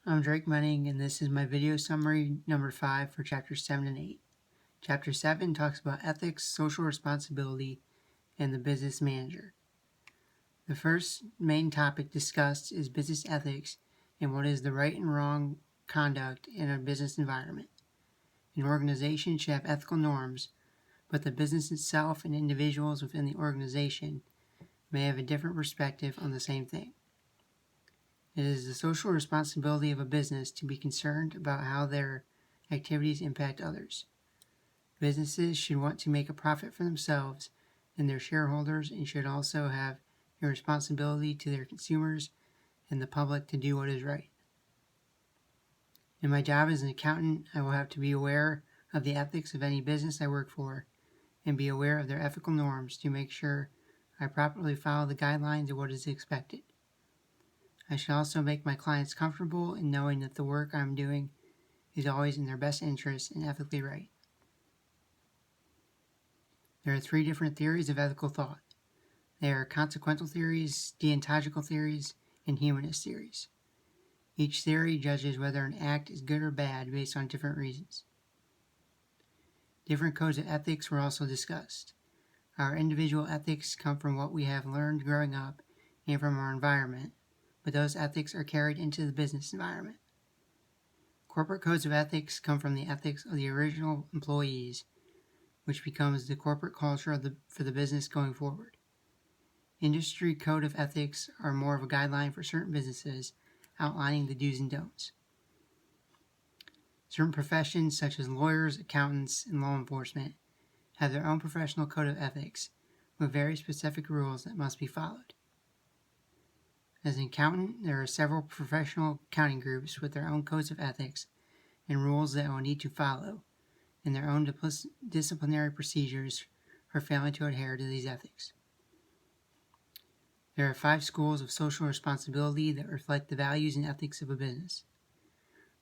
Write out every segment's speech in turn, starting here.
I'm Drake Munning, and this is my video summary number 5 for Chapter 7 and 8. Chapter 7 talks about ethics, social responsibility, and the business manager. The first main topic discussed is business ethics and what is the right and wrong conduct in a business environment. An organization should have ethical norms, but the business itself and individuals within the organization may have a different perspective on the same thing. It is the social responsibility of a business to be concerned about how their activities impact others. Businesses should want to make a profit for themselves and their shareholders, and should also have a responsibility to their consumers and the public to do what is right. In my job as an accountant, I will have to be aware of the ethics of any business I work for and be aware of their ethical norms to make sure I properly follow the guidelines of what is expected. I should also make my clients comfortable in knowing that the work I'm doing is always in their best interest and ethically right. There are 3 different theories of ethical thought. They are consequential theories, deontological theories, and humanist theories. Each theory judges whether an act is good or bad based on different reasons. Different codes of ethics were also discussed. Our individual ethics come from what we have learned growing up and from our environment, but those ethics are carried into the business environment. Corporate codes of ethics come from the ethics of the original employees, which becomes the corporate culture for the business going forward. Industry code of ethics are more of a guideline for certain businesses, outlining the do's and don'ts. Certain professions, such as lawyers, accountants, and law enforcement, have their own professional code of ethics with very specific rules that must be followed. As an accountant, there are several professional accounting groups with their own codes of ethics and rules that will need to follow, and their own disciplinary procedures for failing to adhere to these ethics. There are 5 schools of social responsibility that reflect the values and ethics of a business.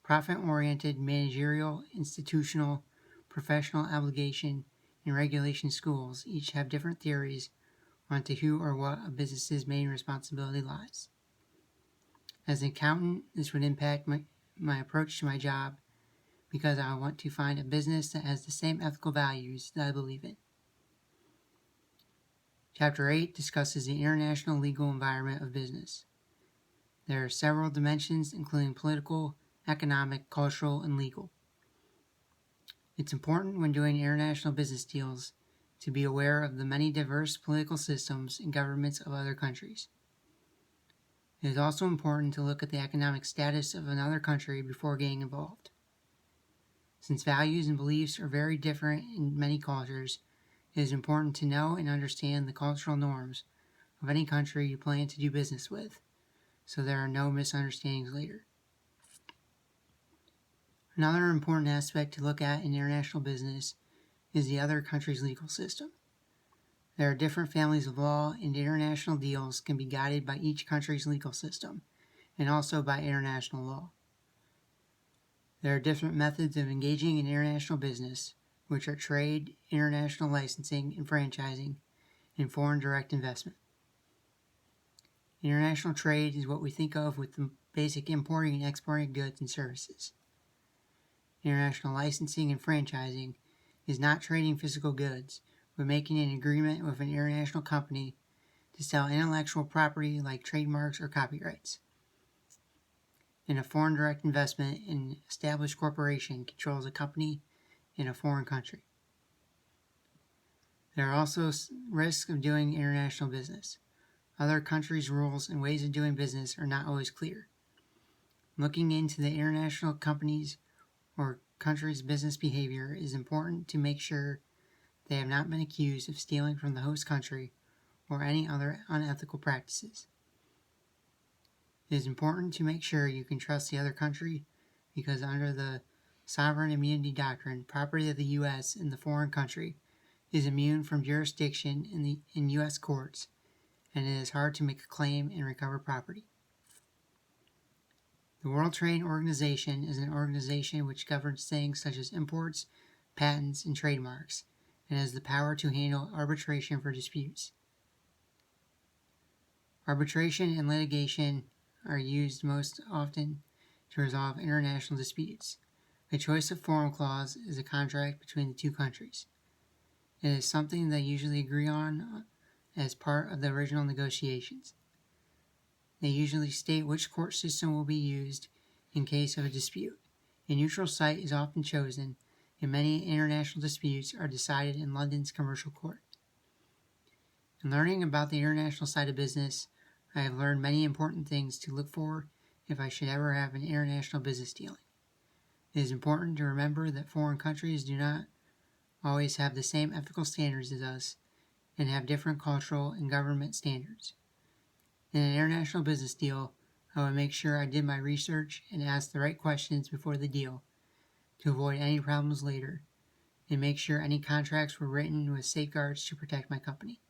Profit-oriented, managerial, institutional, professional obligation, and regulation schools each have different theories onto who or what a business's main responsibility lies. As an accountant, this would impact my approach to my job because I want to find a business that has the same ethical values that I believe in. Chapter 8 discusses the international legal environment of business. There are several dimensions, including political, economic, cultural, and legal. It's important when doing international business deals to be aware of the many diverse political systems and governments of other countries. It is also important to look at the economic status of another country before getting involved. Since values and beliefs are very different in many cultures, it is important to know and understand the cultural norms of any country you plan to do business with, so there are no misunderstandings later. Another important aspect to look at in international business is the other country's legal system. There are different families of law, and international deals can be guided by each country's legal system, and also by international law. There are different methods of engaging in international business, which are trade, international licensing and franchising, and foreign direct investment. International trade is what we think of with the basic importing and exporting of goods and services. International licensing and franchising is not trading physical goods, but making an agreement with an international company to sell intellectual property like trademarks or copyrights. And a foreign direct investment, an established corporation controls a company in a foreign country. There are also risks of doing international business. Other countries' rules and ways of doing business are not always clear. Looking into the international companies or countries' business behavior is important to make sure they have not been accused of stealing from the host country or any other unethical practices. It is important to make sure you can trust the other country because under the sovereign immunity doctrine, property of the U.S. in the foreign country is immune from jurisdiction in U.S. courts, and it is hard to make a claim and recover property. The World Trade Organization is an organization which governs things such as imports, patents, and trademarks, and has the power to handle arbitration for disputes. Arbitration and litigation are used most often to resolve international disputes. A choice of forum clause is a contract between the two countries. It is something they usually agree on as part of the original negotiations. They usually state which court system will be used in case of a dispute. A neutral site is often chosen, and many international disputes are decided in London's commercial court. In learning about the international side of business, I have learned many important things to look for if I should ever have an international business dealing. It is important to remember that foreign countries do not always have the same ethical standards as us and have different cultural and government standards. In an international business deal, I would make sure I did my research and asked the right questions before the deal to avoid any problems later, and make sure any contracts were written with safeguards to protect my company.